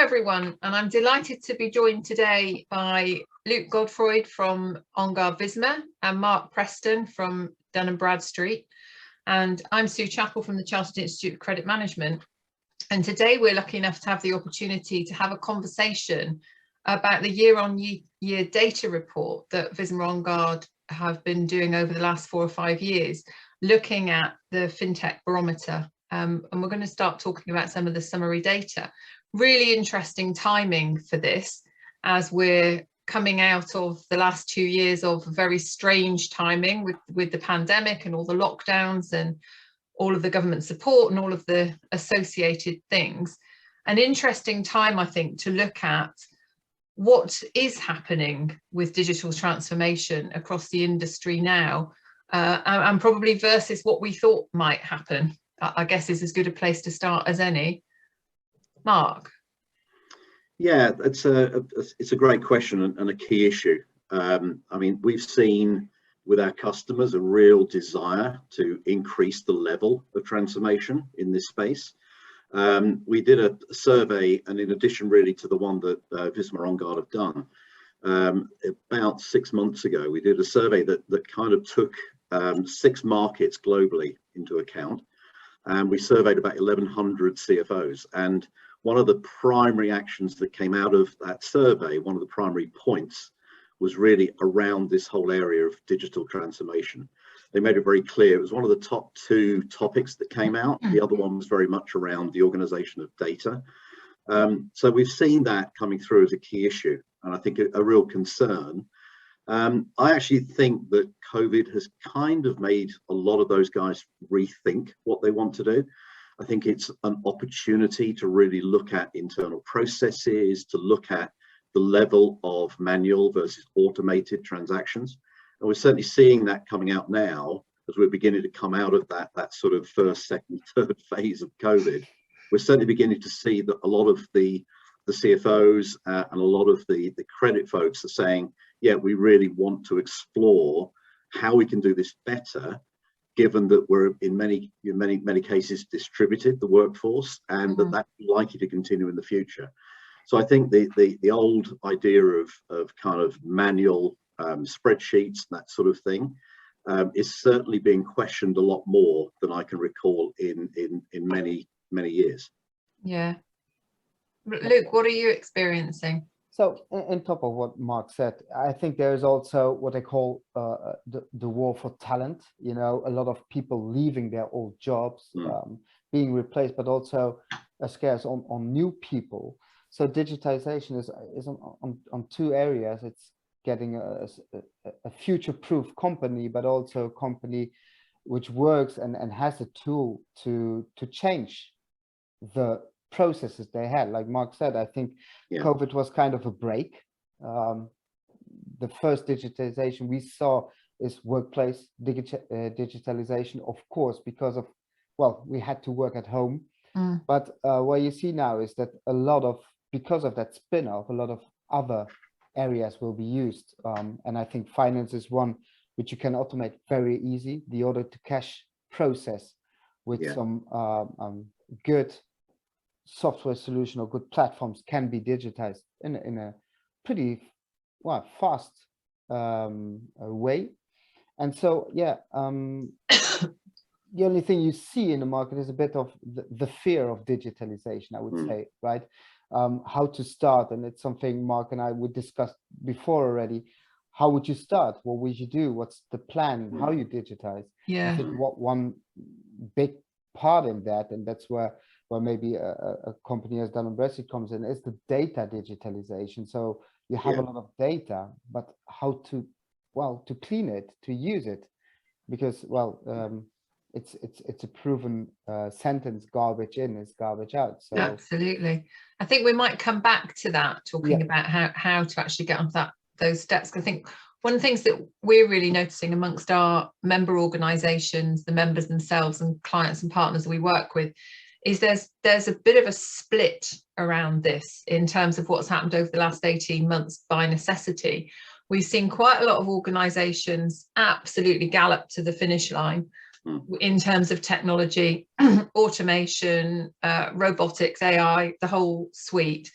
everyone, and I'm delighted to be joined today by Luc Godfroid from Onguard Visma and Mark Preston from Dun Bradstreet. And I'm Sue Chapple from the Chartered Institute of Credit Management. And today we're lucky enough to have the opportunity to have a conversation about the year-on-year data report that Visma Onguard have been doing over the last 4 or 5 years, looking at the Fintech barometer. And we're going to start talking about some of the summary data. Really interesting timing for this, as we're coming out of the last 2 years of very strange timing with the pandemic and all the lockdowns and all of the government support and all of the associated things. An interesting time, I think, to look at what is happening with digital transformation across the industry now, and probably versus what we thought might happen, I guess is as good a place to start as any. Mark. Yeah, it's a great question and a key issue. I mean, we've seen with our customers a real desire to increase the level of transformation in this space. We did a survey, and in addition really to the one that Visma Onguard have done, about 6 months ago, we did a survey that kind of took 6 markets globally into account. And we surveyed about 1,100 CFOs, and one of the primary actions that came out of that survey, one of the primary points, was really around this whole area of digital transformation. They made it very clear. It was one of the top 2 topics that came out. The other one was very much around the organization of data. So we've seen that coming through as a key issue, and I think a real concern. I actually think that COVID has kind of made a lot of those guys rethink what they want to do. I think it's an opportunity to really look at internal processes, to look at the level of manual versus automated transactions. And we're certainly seeing that coming out now as we're beginning to come out of that sort of first, second, third phase of COVID. We're certainly beginning to see that a lot of the CFOs and a lot of the credit folks are saying, yeah, we really want to explore how we can do this better, given that we're in many cases distributed the workforce, and that's likely to continue in the future. So I think the old idea of kind of manual spreadsheets, that sort of thing, is certainly being questioned a lot more than I can recall in many years. Yeah. Luc, what are you experiencing? So on top of what Mark said, I think there is also what they call the war for talent. You know, a lot of people leaving their old jobs, being replaced, but also a scarce on new people. So digitization is on 2 areas. It's getting a future-proof company, but also a company which works and has a tool to change the processes they had. Like Mark said, I think COVID was kind of a break. The first digitization we saw is workplace digitalization, of course, because of, well, we had to work at home. But what you see now is that because of that spin-off, a lot of other areas will be used. And I think finance is one which you can automate very easy. The order to cash process with some good software solution or good platforms can be digitized in a pretty fast way. And so the only thing you see in the market is a bit of the fear of digitalization, I would say, right? How to start, and it's something Mark and I would discuss before already. How would you start? What would you do? What's the plan? How you digitize? I think what one big part in that, and that's where maybe a company as Dun Bradstreet comes in, is the data digitalization. So you have a lot of data, but how to clean it, to use it, because it's a proven sentence: garbage in is garbage out. So absolutely, I think we might come back to that, talking about how to actually get onto those steps. I think one of the things that we're really noticing amongst our member organisations, the members themselves, and clients and partners that we work with, is there's a bit of a split around this in terms of what's happened over the last 18 months by necessity. We've seen quite a lot of organisations absolutely gallop to the finish line in terms of technology, automation, robotics, AI, the whole suite.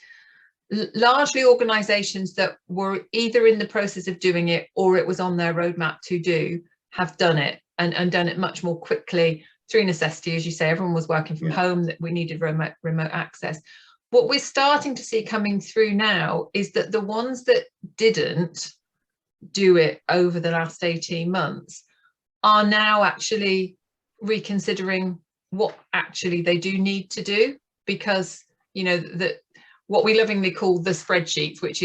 largely organizations that were either in the process of doing it or it was on their roadmap to do, have done it and done it much more quickly through necessity. As you say, everyone was working from home, that we needed remote access. What we're starting to see coming through now is that the ones that didn't do it over the last 18 months are now actually reconsidering what actually they do need to do, because you know that what we lovingly call the spreadsheets, which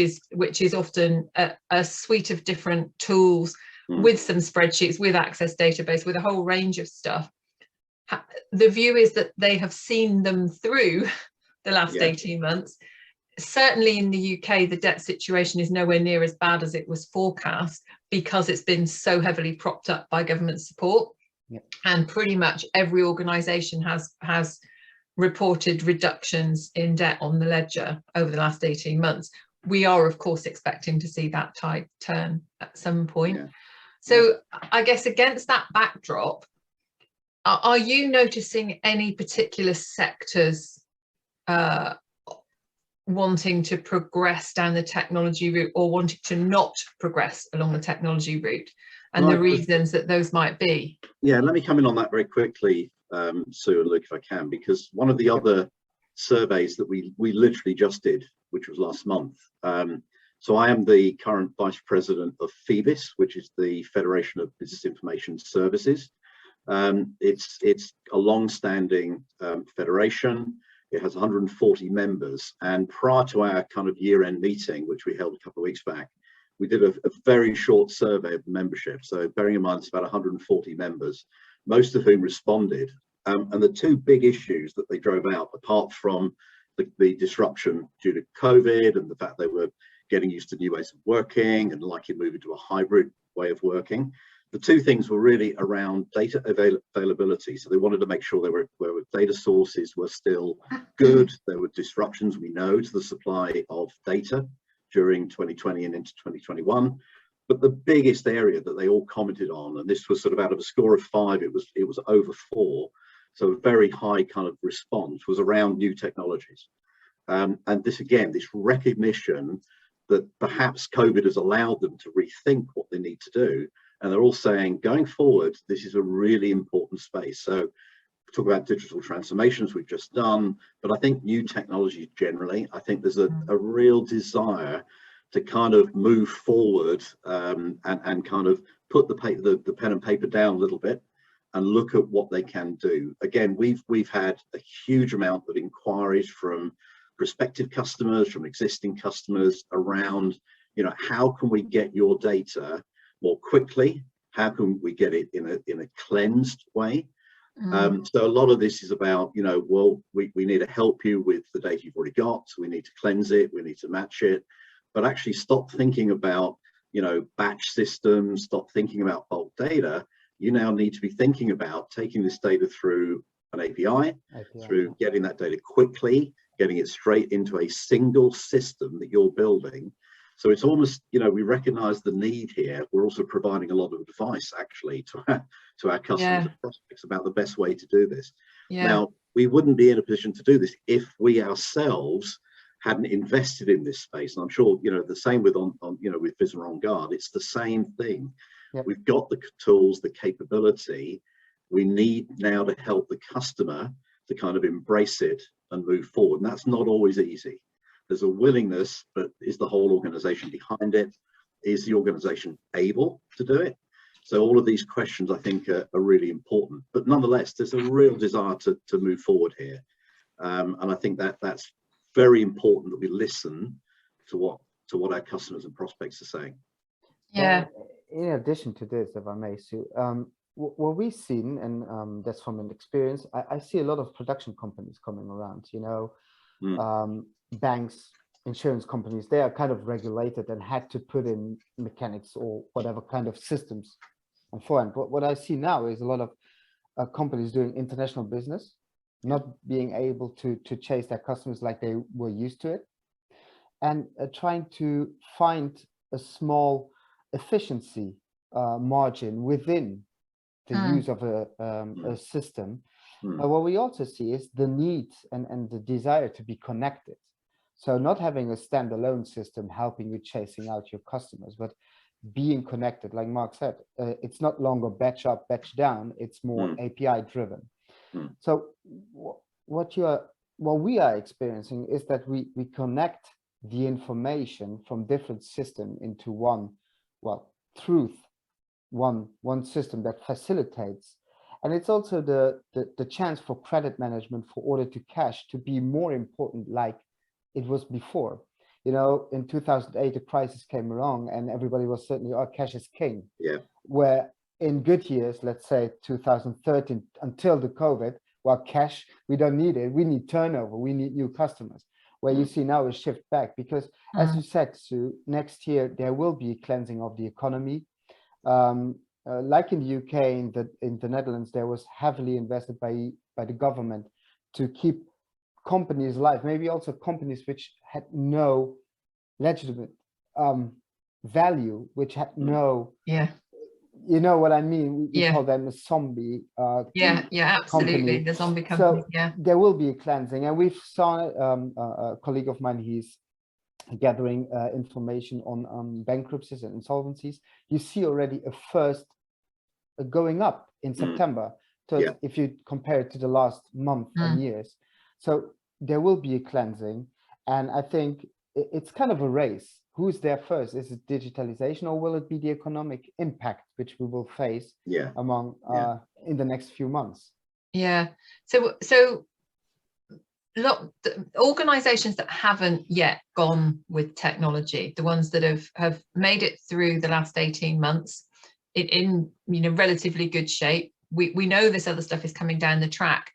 is often a suite of different tools with some spreadsheets, with access database, with a whole range of stuff. The view is that they have seen them through the last 18 months. Certainly in the UK, the debt situation is nowhere near as bad as it was forecast, because it's been so heavily propped up by government support. And pretty much every organisation has reported reductions in debt on the ledger over the last 18 months. We are, of course, expecting to see that tide turn at some point. So I guess against that backdrop, are you noticing any particular sectors wanting to progress down the technology route, or wanting to not progress along the technology route, and the reasons that those might be? Yeah, let me come in on that very quickly, Sue and Luke, if I can, because one of the other surveys that we literally just did, which was last month. So I am the current vice president of FEBIS, which is the Federation of Business Information Services. It's a long-standing federation. It has 140 members, and prior to our kind of year-end meeting, which we held a couple of weeks back, we did a very short survey of the membership. So bearing in mind it's about 140 members, most of whom responded. And the two big issues that they drove out, apart from the disruption due to COVID and the fact they were getting used to new ways of working and likely moving to a hybrid way of working, the two things were really around data availability. So they wanted to make sure their data sources were still good. There were disruptions, we know, to the supply of data during 2020 and into 2021. But the biggest area that they all commented on, and this was sort of out of a score of 5, it was over 4, so a very high kind of response, was around new technologies. And this, again, this recognition that perhaps COVID has allowed them to rethink what they need to do. And they're all saying, going forward, this is a really important space. So talk about digital transformations we've just done, but I think new technologies generally, I think there's a real desire to kind of move forward and kind of put the pen and paper down a little bit and look at what they can do. Again, we've had a huge amount of inquiries from prospective customers, from existing customers around, you know, how can we get your data more quickly? How can we get it in a cleansed way? So a lot of this is about, you know, well, we need to help you with the data you've already got. So we need to cleanse it, we need to match it, but actually stop thinking about, you know, batch systems, stop thinking about bulk data. You now need to be thinking about taking this data through an API, through getting that data quickly, getting it straight into a single system that you're building. So it's almost, you know, we recognize the need here. We're also providing a lot of advice actually to our customers and prospects about the best way to do this. Now, we wouldn't be in a position to do this if we ourselves hadn't invested in this space. And I'm sure, you know, the same with with Visma Onguard, it's the same thing. We've got the tools, the capability. We need now to help the customer to kind of embrace it and move forward. And that's not always easy. There's a willingness, but is the whole organization behind it? Is the organization able to do it? So all of these questions, I think, are really important. But nonetheless, there's a real desire to move forward here. And I think that's very important that we listen to what our customers and prospects are saying. Yeah. In addition to this, if I may, Sue, what we've seen, and that's from an experience, I see a lot of production companies coming around, you know, banks, insurance companies, they are kind of regulated and had to put in mechanics or whatever kind of systems on forehand. But what I see now is a lot of companies doing international business, not being able to chase their customers like they were used to it, and trying to find a small efficiency margin within the use of a system. But what we also see is the need and the desire to be connected. So not having a standalone system helping you chasing out your customers, but being connected, like Mark said, it's not longer batch up, batch down, it's more API driven. So what we are experiencing is that we connect the information from different systems into one, one system that facilitates. And it's also the chance for credit management for order to cash to be more important like it was before. You know, in 2008, a crisis came along and everybody was certainly, oh, cash is king. Yeah. Where in good years, let's say 2013 until the COVID, well, cash, we don't need it. We need turnover. We need new customers. Where you see now a shift back because, as you said, Sue, next year there will be a cleansing of the economy. Like in the UK, in the Netherlands, there was heavily invested by the government to keep companies alive. Maybe also companies which had no legitimate value, which had no. Yeah. You know what I mean? We call them a zombie. Absolutely. Company. The zombie company. So there will be a cleansing, and we've saw a colleague of mine. He's gathering information on bankruptcies and insolvencies. You see already a first going up in September. So if you compare it to the last month and years, so there will be a cleansing, and I think it's kind of a race. Who's there first? Is it digitalization, or will it be the economic impact which we will face among in the next few months? Yeah. So look, organizations that haven't yet gone with technology, the ones that have made it through the last 18 months in relatively good shape. We know this other stuff is coming down the track,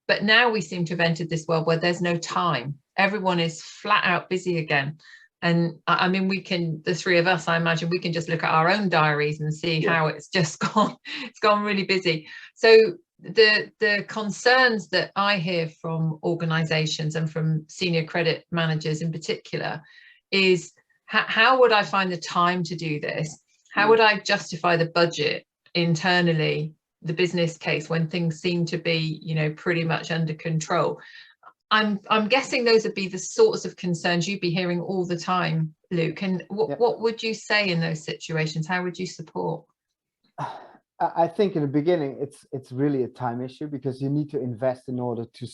but now we seem to have entered this world where there's no time. Everyone is flat out busy again. And I mean, the three of us, I imagine we can just look at our own diaries and see how it's just gone. It's gone really busy. So the concerns that I hear from organizations and from senior credit managers in particular is how would I find the time to do this? How would I justify the budget internally, the business case, when things seem to be, pretty much under control? I'm guessing those would be the sorts of concerns you'd be hearing all the time, Luc. And what would you say in those situations? How would you support? I think in the beginning, it's really a time issue because you need to invest in order to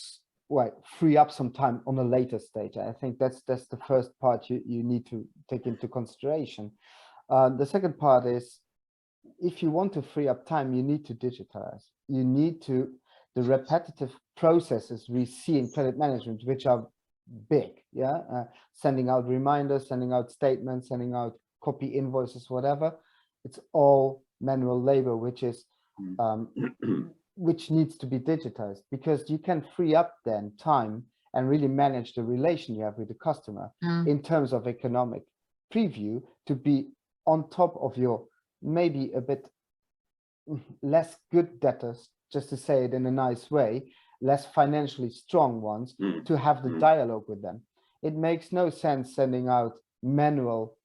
free up some time on a later stage. I think that's the first part you need to take into consideration. The second part is, if you want to free up time, you need to digitize. You need to, the repetitive processes we see in credit management, which are big, sending out reminders, sending out statements, sending out copy invoices, whatever. It's all manual labor, which is which needs to be digitized, because you can free up then time and really manage the relation you have with the customer in terms of economic preview, to be on top of your maybe a bit less good debtors, just to say it in a nice way, less financially strong ones, to have the dialogue with them. It makes no sense sending out manual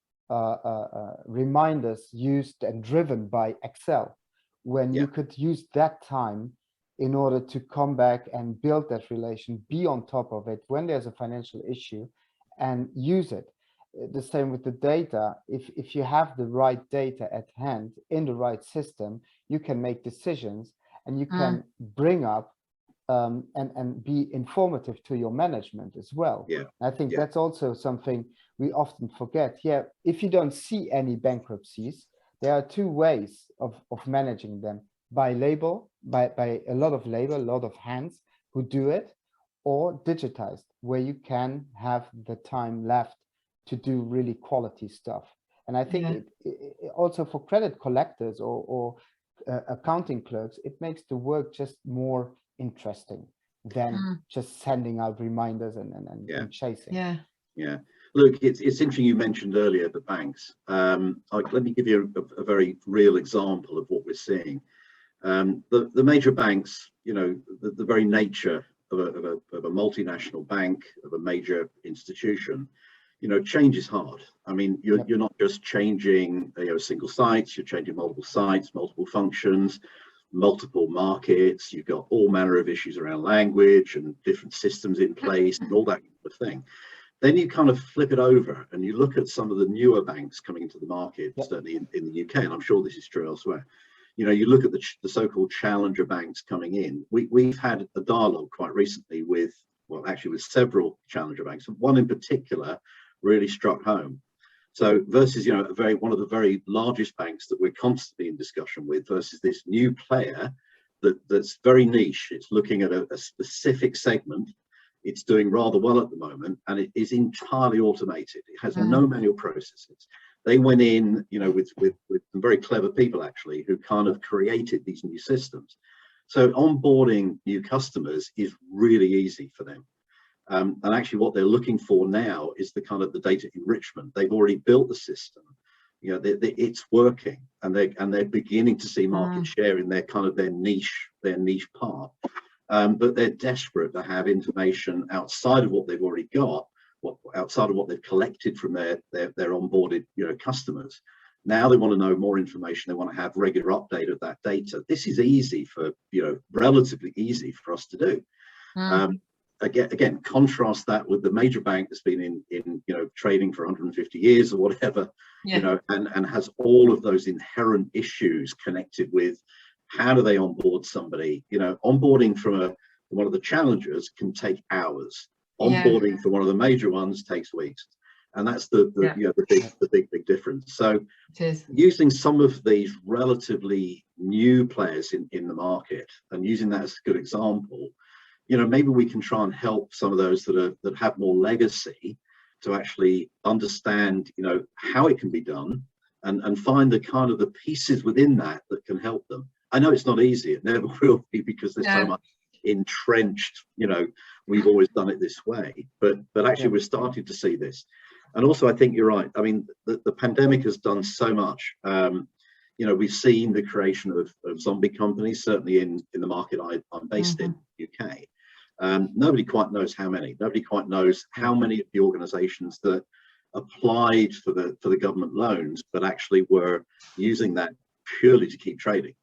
reminders used and driven by Excel, when you could use that time in order to come back and build that relation, be on top of it when there's a financial issue, and use it. The same with the data. If you have the right data at hand in the right system, you can make decisions, and you can bring up and be informative to your management as well. I think that's also something we often forget. If you don't see any bankruptcies, there are two ways of managing them: by labor, by a lot of labor, a lot of hands who do it, or digitized, where you can have the time left to do really quality stuff. And I think it also for credit collectors or accounting clerks, it makes the work just more interesting than just sending out reminders and chasing. Look, it's interesting you mentioned earlier the banks. Let me give you a very real example of what we're seeing. The major banks, the very nature of a multinational bank, of a major institution, change is hard. I mean, you're not just changing single sites, you're changing multiple sites, multiple functions, multiple markets. You've got all manner of issues around language and different systems in place and all that kind of thing. Then you kind of flip it over and you look at some of the newer banks coming into the market, Yep. certainly in the UK, and I'm sure this is true elsewhere. You know, you look at the so-called challenger banks coming in. We've had a dialogue quite recently with, well, actually with several challenger banks. One in particular really struck home. So versus, you know, one of the very largest banks that we're constantly in discussion with versus this new player that's very niche. It's looking at a specific segment. It's doing rather well at the moment, and it is entirely automated. It has no manual processes. They went in, you know, with some very clever people actually, who kind of created these new systems. So onboarding new customers is really easy for them. And actually what they're looking for now is the kind of the data enrichment. They've already built the system. You know, it's working, and they're beginning to see market share in their kind of their niche part. But they're desperate to have information outside of what they've already got, outside of what they've collected from their onboarded, you know, customers. Now they want to know more information. They want to have regular update of that data. This is easy for, you know, relatively easy for us to do. Again, contrast that with the major bank that's been in you know, trading for 150 years or whatever, you know, and has all of those inherent issues connected with how do they onboard somebody. You know, onboarding from one of the challengers can take hours. Onboarding for one of the major ones takes weeks, and that's the you know, the big difference. So using some of these relatively new players in the market and using that as a good example, you know, maybe we can try and help some of those that have more legacy to actually understand, you know, how it can be done, and find the kind of the pieces within that can help them. I know it's not easy, it never will be, because there's so much entrenched, you know, we've always done it this way, but actually we're starting to see this. And also I think you're right. I mean, the pandemic has done so much. You know, we've seen the creation of zombie companies, certainly in the market I'm based in, UK. Nobody quite knows how many. Nobody quite knows how many of the organizations that applied for the government loans, but actually were using that purely to keep trading.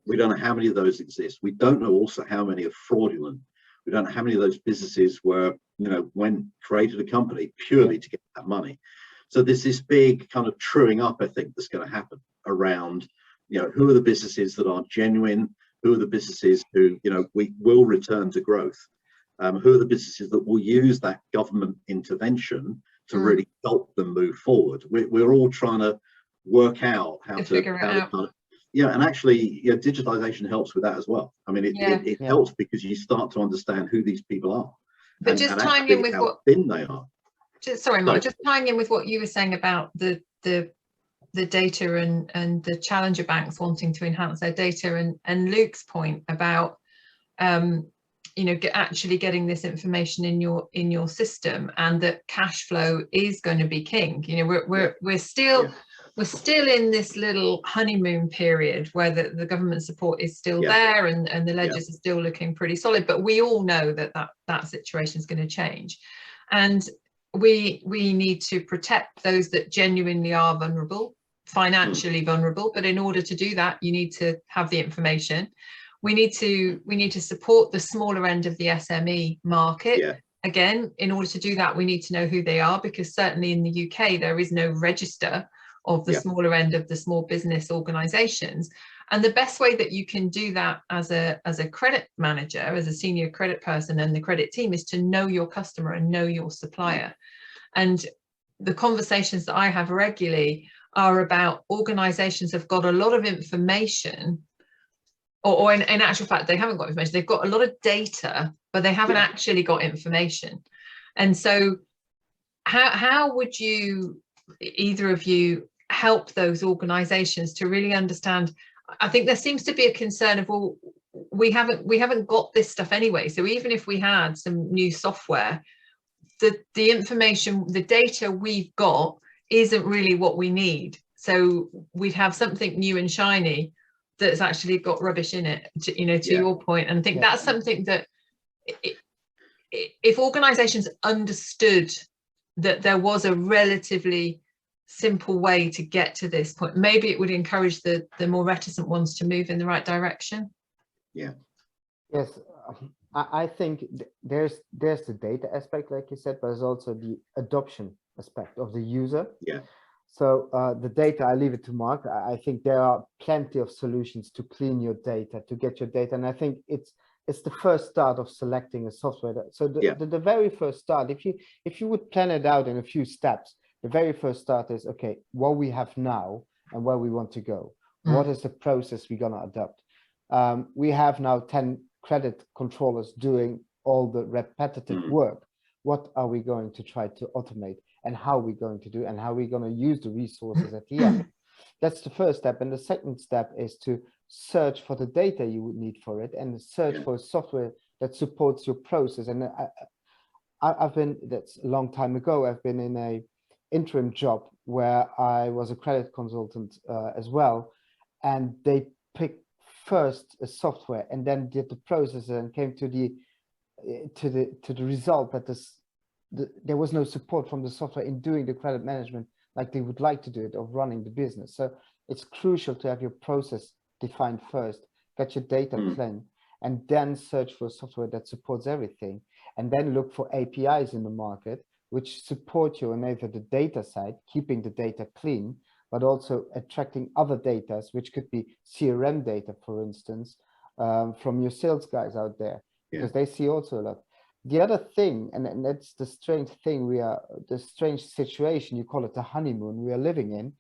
We don't know how many of those exist. We don't know also how many are fraudulent. We don't know how many of those businesses were, you know, when created a company purely to get that money. So there's this big kind of truing up, I think, that's going to happen around, you know, who are the businesses that are genuine, who are the businesses who, you know, we will return to growth, who are the businesses that will use that government intervention to really help them move forward. We're all trying to work out how to figure it out. Kind of, and actually, you know, digitalization helps with that as well. I mean, it helps because you start to understand who these people are, but just tying in with how thin they are. Sorry, Mark, just tying in with what you were saying about the data and the challenger banks wanting to enhance their data, and Luc's point about you know, actually getting this information in your system, and that cash flow is going to be king. You know, we're still in this little honeymoon period where the government support is still there, and the ledgers are still looking pretty solid, but we all know that situation is going to change, and we need to protect those that genuinely are vulnerable, financially vulnerable. But in order to do that, you need to have the information. We need to support the smaller end of the SME market. Again, in order to do that, we need to know who they are, because certainly in the UK there is no register of the smaller end of the small business organizations. And the best way that you can do that as a credit manager, as a senior credit person and the credit team, is to know your customer and know your supplier. And the conversations that I have regularly are about organizations have got a lot of information, or in actual fact, they haven't got information. They've got a lot of data, but they haven't actually got information. And so how would you, either of you, help those organizations to really understand? I think there seems to be a concern of, well, we haven't got this stuff anyway. So even if we had some new software, the information, the data we've got isn't really what we need. So we'd have something new and shiny that's actually got rubbish in it, to your point. And I think that's something that if organizations understood that there was a relatively simple way to get to this point, maybe it would encourage the more reticent ones to move in the right direction. Yes, I think there's the data aspect, like you said, but there's also the adoption aspect of the user. Yeah. So the data, I leave it to Mark. I think there are plenty of solutions to clean your data, to get your data, and I think it's the first start of selecting a software. So the very first start, if you would plan it out in a few steps, the very first start is, okay, what we have now and where we want to go. What is the process we're gonna adopt? We have now 10 credit controllers doing all the repetitive work. What are we going to try to automate, and how are we going to do, and how are we going to use the resources at the end? That's the first step. And the second step is to search for the data you would need for it, and search for software that supports your process. And I've been, that's a long time ago, I've been in a interim job where I was a credit consultant as well, and they picked first a software and then did the process and came to the result that there was no support from the software in doing the credit management like they would like to do it, of running the business. So it's crucial to have your process defined first, get your data clean, and then search for software that supports everything, and then look for APIs in the market which support you on either the data side, keeping the data clean, but also attracting other data, which could be CRM data, for instance, from your sales guys out there, because they see also a lot. The other thing, and that's the strange thing, the strange situation, you call it the honeymoon we are living in.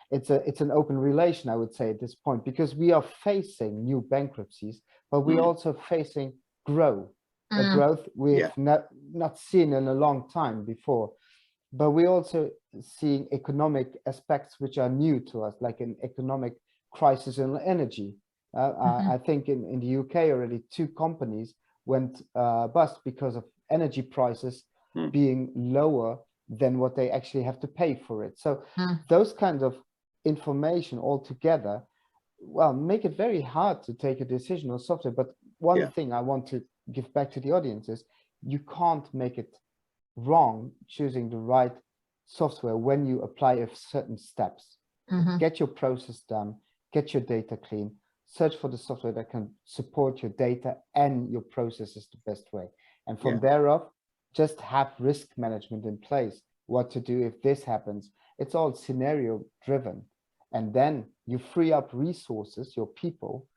It's an open relation, I would say, at this point, because we are facing new bankruptcies, but we're also facing growth, a growth we've not seen in a long time before. But we're also seeing economic aspects which are new to us, like an economic crisis in energy. I think in the UK already 2 companies went bust because of energy prices being lower than what they actually have to pay for it. So those kinds of information altogether, well, make it very hard to take a decision on software. But one thing I want to give back to the audience is, you can't make it wrong choosing the right software when you apply certain steps. Get your process done, get your data clean, search for the software that can support your data and your processes the best way. And from thereof, just have risk management in place, what to do if this happens. It's all scenario driven. And then you free up resources, your people,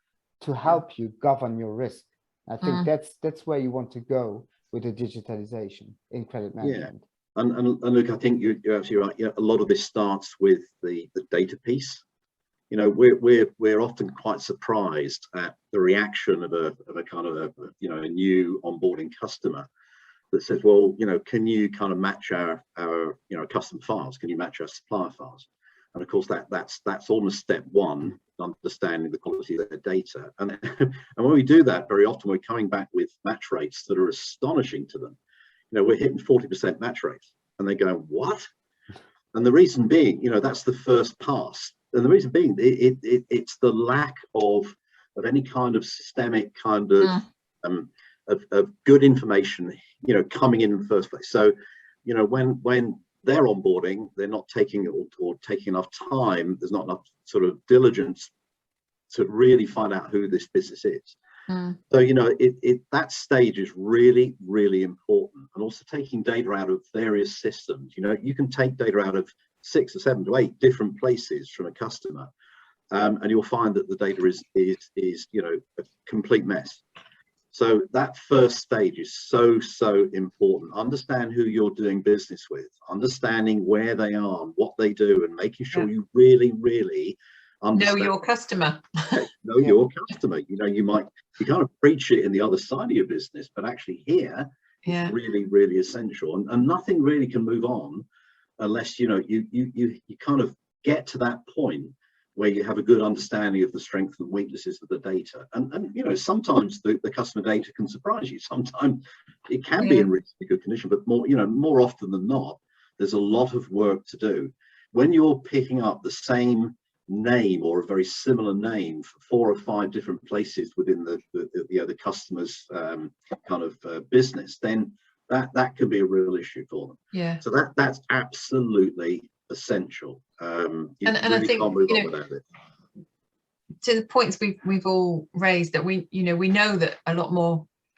to help you govern your risk. I think that's where you want to go with the digitalization in credit management. And Luc, I think you're absolutely right. You know, a lot of this starts with the data piece. You know, we're often quite surprised at the reaction of a kind of a new onboarding customer that says, well, you know, can you kind of match our custom files? Can you match our supplier files? And of course, that's almost step one, understanding the quality of their data. And when we do that, very often we're coming back with match rates that are astonishing to them. You know, we're hitting 40% match rates, and they go, what? And the reason being, you know, that's the first pass. And the reason being, it's the lack of any kind of systemic kind of good information, you know, coming in the first place. So, you know, when they're onboarding, they're not taking or taking enough time. There's not enough sort of diligence to really find out who this business is. So, you know, that stage is really, really important. And also taking data out of various systems. You know, you can take data out of 6 or 7 to 8 different places from a customer, and you'll find that the data is you know, a complete mess. So that first stage is so important. Understand who you're doing business with, understanding where they are and what they do, and making sure you really understand. Know your customer. Know your customer. You know, you kind of preach it in the other side of your business, but actually here, it's really essential. And nothing really can move on unless, you know, you kind of get to that point where you have a good understanding of the strengths and weaknesses of the data. And you know, sometimes the customer data can surprise you. Sometimes it can be in really good condition, but more often than not, there's a lot of work to do. When you're picking up the same name or a very similar name for 4 or 5 different places within the customer's kind of business, then that can be a real issue for them. So that's absolutely essential. And I think, you know, to the points we've all raised, that we know that a lot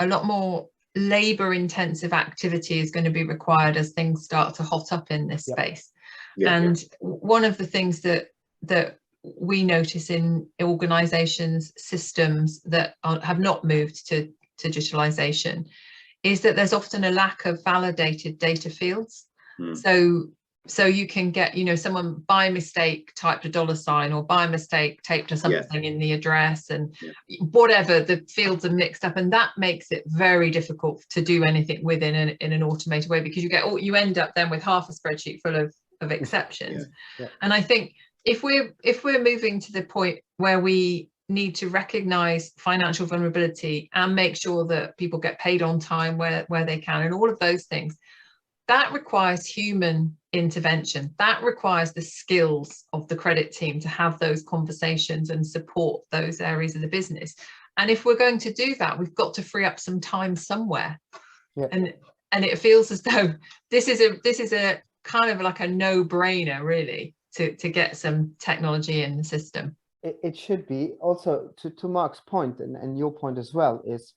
a lot more labor intensive activity is going to be required as things start to hot up in this space. And one of the things that we notice in organizations systems that have not moved to digitalization is that there's often a lack of validated data fields. So you can get, you know, someone by mistake typed a $sign, or by mistake taped something in the address, and whatever, the fields are mixed up, and that makes it very difficult to do anything within in an automated way, because you end up then with half a spreadsheet full of exceptions. And I think if we're moving to the point where we need to recognize financial vulnerability and make sure that people get paid on time where they can, and all of those things, that requires human intervention. That requires the skills of the credit team to have those conversations and support those areas of the business. And if we're going to do that, we've got to free up some time somewhere. And it feels as though this is a kind of like a no-brainer, really, to get some technology in the system. It should be. Also, to Mark's point and your point as well, is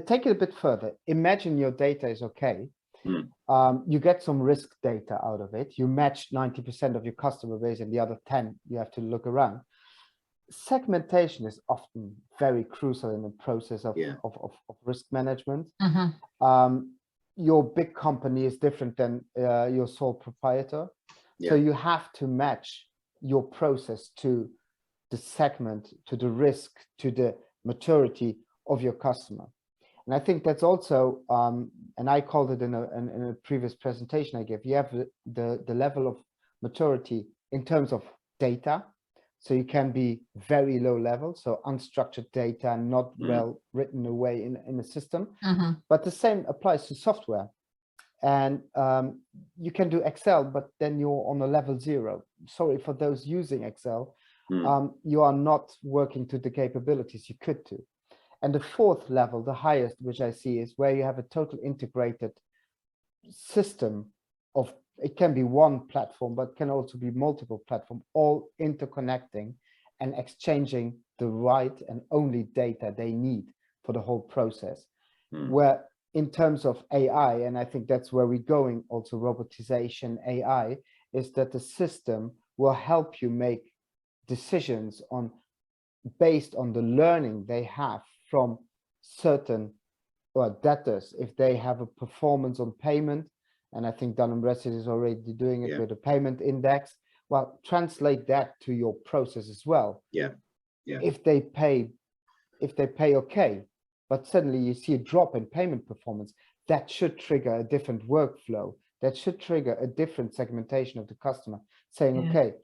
take it a bit further. Imagine your data is okay. You get some risk data out of it. You match 90% of your customer base, and the other 10 you have to look around. Segmentation is often very crucial in the process of risk management. Your big company is different than your sole proprietor. So you have to match your process to the segment, to the risk, to the maturity of your customer. And I think that's also, and I called it in a previous presentation I gave, you have the level of maturity in terms of data. So you can be very low level, so unstructured data, not well written away in a system. But the same applies to software. And you can do Excel, but then you're on a level 0. Sorry for those using Excel. You are not working to the capabilities you could do. And the fourth level, the highest, which I see, is where you have a total integrated system of, it can be one platform, but can also be multiple platforms, all interconnecting and exchanging the right and only data they need for the whole process. Where in terms of AI, and I think that's where we're going, also robotization, AI, is that the system will help you make decisions based on the learning they have from certain debtors. If they have a performance on payment, and I think Dun Bradstreet is already doing it with a payment index, well, translate that to your process as well. If they pay okay, but suddenly you see a drop in payment performance, that should trigger a different workflow. That should trigger a different segmentation of the customer, saying, okay,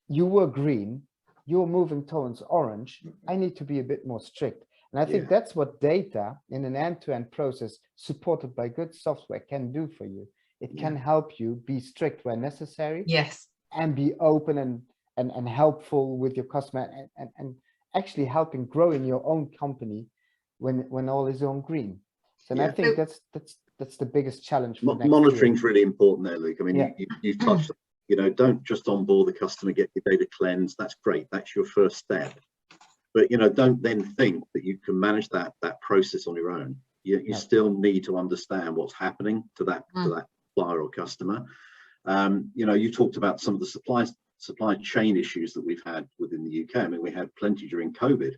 you were green, you're moving towards orange, I need to be a bit more strict. And I think that's what data in an end-to-end process supported by good software can do for you. It can help you be strict where necessary, and be open and helpful with your customer, and actually helping grow in your own company when all is on green. So and I think that's the biggest challenge for next monitoring's year. really important there, Luc. I mean, you've touched, you know, don't just onboard the customer, get your data cleansed. That's great. That's your first step. But, you know, don't then think that you can manage that process on your own. You still need to understand what's happening to that supplier or customer. You know, you talked about some of the supply chain issues that we've had within the UK. I mean, we had plenty during COVID.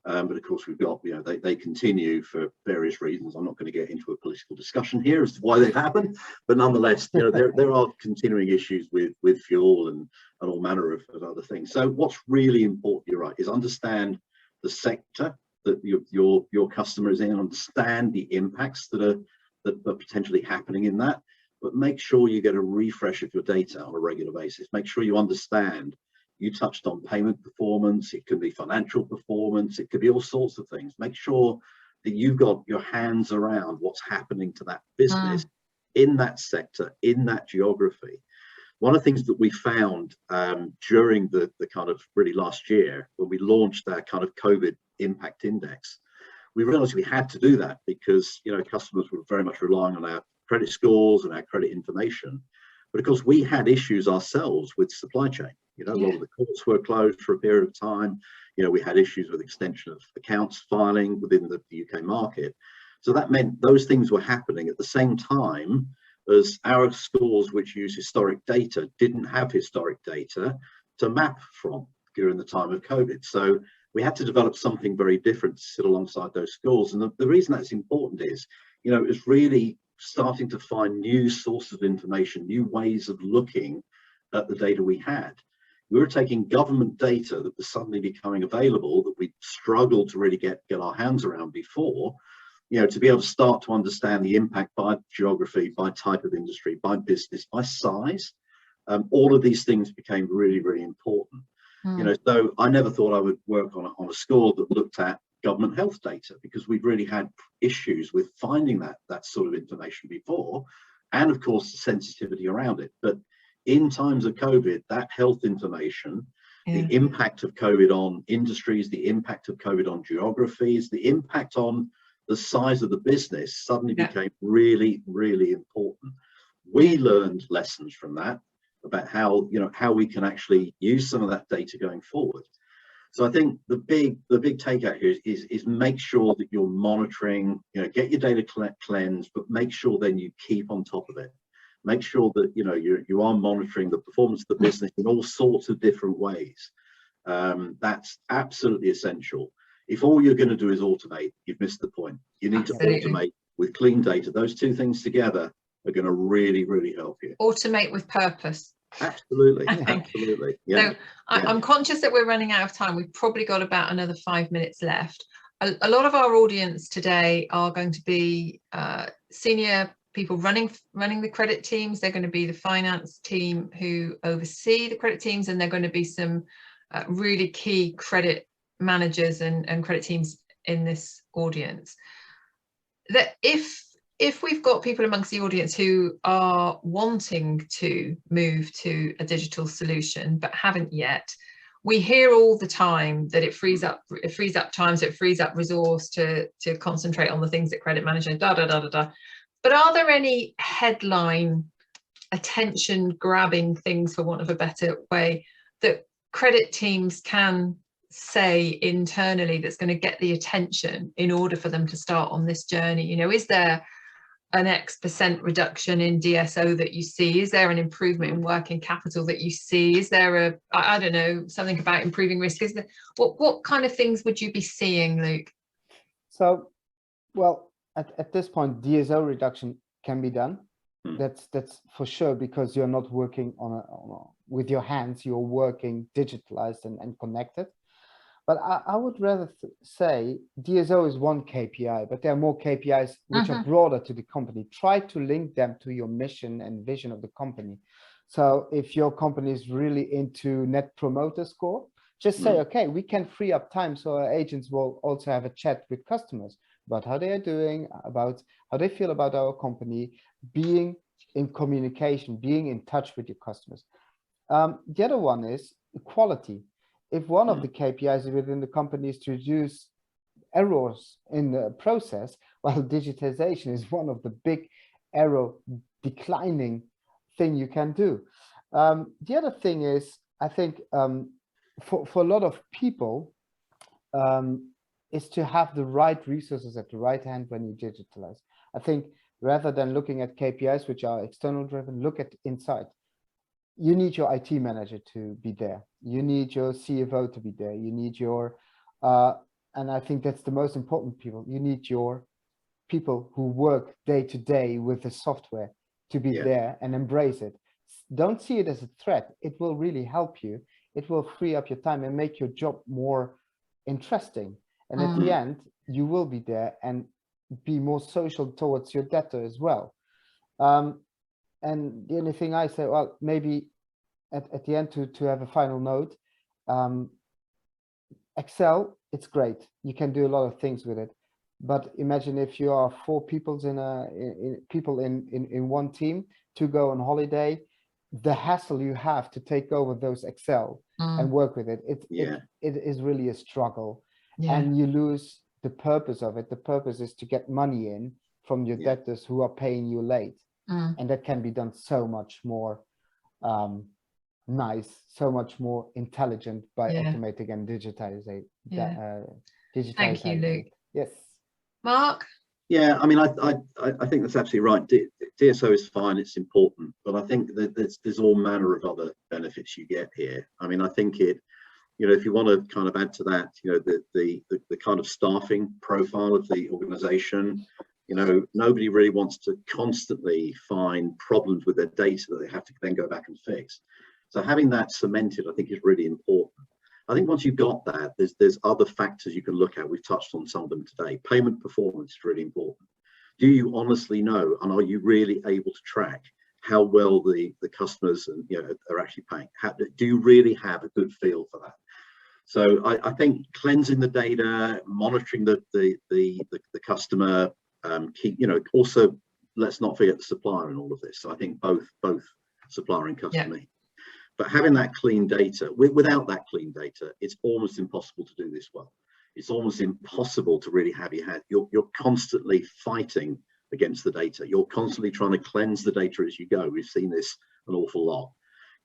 But of course, we've got, you know, they continue for various reasons. I'm not going to get into a political discussion here as to why they've happened, but nonetheless, you know, there are continuing issues with fuel and all manner of other things. So what's really important, you're right, is understand the sector that your customer is in, understand the impacts that are potentially happening in that, but make sure you get a refresh of your data on a regular basis. Make sure you understand. You touched on payment performance, it could be financial performance, it could be all sorts of things. Make sure that you've got your hands around what's happening to that business in that sector, in that geography. One of the things that we found during the kind of really last year, when we launched our kind of COVID impact index, we realized we had to do that because, you know, customers were very much relying on our credit scores and our credit information. But of course, we had issues ourselves with supply chain. You know, a lot of the courts were closed for a period of time. You know, we had issues with extension of accounts filing within the UK market. So that meant those things were happening at the same time as our schools, which use historic data, didn't have historic data to map from during the time of COVID. So we had to develop something very different to sit alongside those schools. And the reason that's important is, you know, it's really starting to find new sources of information, new ways of looking at the data we had. We were taking government data that was suddenly becoming available that we struggled to really get our hands around before, you know, to be able to start to understand the impact by geography, by type of industry, by business, by size. All of these things became really, really important. You know, so I never thought I would work on a school that looked at government health data, because we've really had issues with finding that sort of information before, and of course the sensitivity around it. But in times of COVID, that health information, the impact of COVID on industries, the impact of COVID on geographies, the impact on the size of the business suddenly became really, really important. We learned lessons from that about how, you know, how we can actually use some of that data going forward. So I think the big takeout here is make sure that you're monitoring, you know, get your data cleansed, but make sure then you keep on top of it. Make sure that, you know, you are monitoring the performance of the business in all sorts of different ways. That's absolutely essential. If all you're going to do is automate, you've missed the point. You need to automate with clean data. Those two things together are going to really, really help you. Automate with purpose. Absolutely, absolutely. Yeah. So I'm conscious that we're running out of time. We've probably got about another 5 minutes left. A lot of our audience today are going to be senior people running the credit teams. They're going to be the finance team who oversee the credit teams, and they're going to be some really key credit managers and credit teams in this audience. That if we've got people amongst the audience who are wanting to move to a digital solution but haven't yet, we hear all the time that it frees up time, so it frees up resource to concentrate on the things that credit management But are there any headline attention grabbing things, for want of a better way, that credit teams can say internally that's going to get the attention in order for them to start on this journey? You know, is there an X% reduction in DSO that you see? Is there an improvement in working capital that you see? Is there I don't know, something about improving risk? Is there, what kind of things would you be seeing, Luc? So, well, at this point, DSO reduction can be done. That's for sure, because you're not working with your hands, you're working digitalized and connected. But I would rather say DSO is one KPI, but there are more KPIs which are broader to the company. Try to link them to your mission and vision of the company. So if your company is really into Net Promoter Score, just say, okay, we can free up time so our agents will also have a chat with customers about how they are doing, about how they feel about our company, being in communication, being in touch with your customers. The other one is quality. If one of the KPIs within the company is to reduce errors in the process, well, digitization is one of the big error declining thing you can do. The other thing is, I think for a lot of people, is to have the right resources at the right hand when you digitalize. I think rather than looking at KPIs, which are external driven, look at inside. You need your IT manager to be there. You need your CFO to be there. You need your, and I think that's the most important people. You need your people who work day to day with the software to be there and embrace it. Don't see it as a threat. It will really help you. It will free up your time and make your job more interesting. And at the end, you will be there and be more social towards your debtor as well. And the only thing I say, well, maybe at the end to have a final note, Excel, it's great. You can do a lot of things with it. But imagine if you are 4 people in one team to go on holiday, the hassle you have to take over those Excel and work with it. It is really a struggle. And you lose the purpose of it. The purpose is to get money in from your debtors who are paying you late. And that can be done so much more nice, so much more intelligent by automating and digitizing. Thank you, Luc. Yes. Mark? Yeah, I mean, I think that's absolutely right. DSO is fine, it's important, but I think that there's all manner of other benefits you get here. I mean, I think if you want to kind of add to that, the kind of staffing profile of the organization, nobody really wants to constantly find problems with their data that they have to then go back and fix. So having that cemented, I think, is really important. I think once you've got that, there's other factors you can look at. We've touched on some of them today. Payment performance is really important. Do you honestly know, and are you really able to track how well the customers are actually paying? Do you really have a good feel for that? So I think cleansing the data, monitoring the customer, also let's not forget the supplier in all of this. So I think both supplier and customer. Yeah. But having that clean data, without that clean data, it's almost impossible to do this well. It's almost impossible to really have you're constantly fighting against the data. You're constantly trying to cleanse the data as you go. We've seen this an awful lot.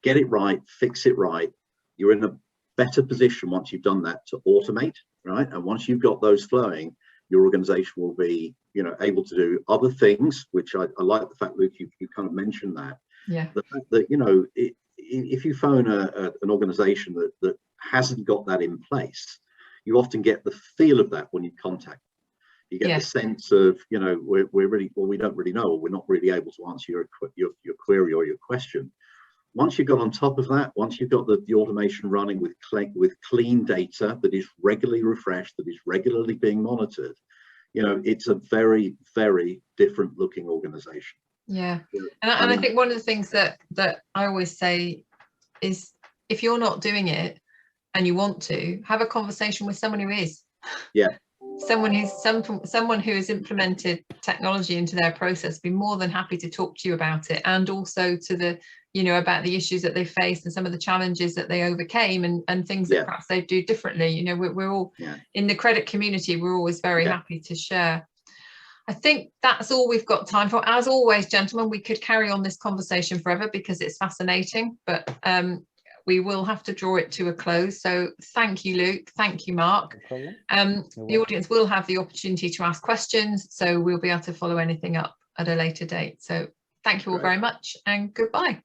Get it right, fix it right. You're in a better position once you've done that to automate, right? And once you've got those flowing, your organization will be, able to do other things, which I like the fact, Luc, you kind of mentioned that. Yeah. The fact that, if you phone an organization that hasn't got that in place, you often get the feel of that when you contact them. You get the sense of, we're really, well, we don't really know, or we're not really able to answer your query or your question. Once you've got on top of that, once you've got the automation running with clean data that is regularly refreshed, that is regularly being monitored, it's a very, very different looking organization. Yeah, and I think one of the things that I always say is, if you're not doing it and you want to, have a conversation with someone who is. Yeah. Someone who has implemented technology into their process, be more than happy to talk to you about it, and also to the about the issues that they faced and some of the challenges that they overcame, and things that perhaps they do differently. We're all in the credit community, we're always very happy to share. I think that's all we've got time for. As always, gentlemen, we could carry on this conversation forever because it's fascinating, but we will have to draw it to a close. So thank you, Luc. Thank you, Mark. The audience will have the opportunity to ask questions, so we'll be able to follow anything up at a later date. So thank you all very much, and goodbye.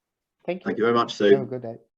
Thank you. Thank you very much, Sue. Have a good day.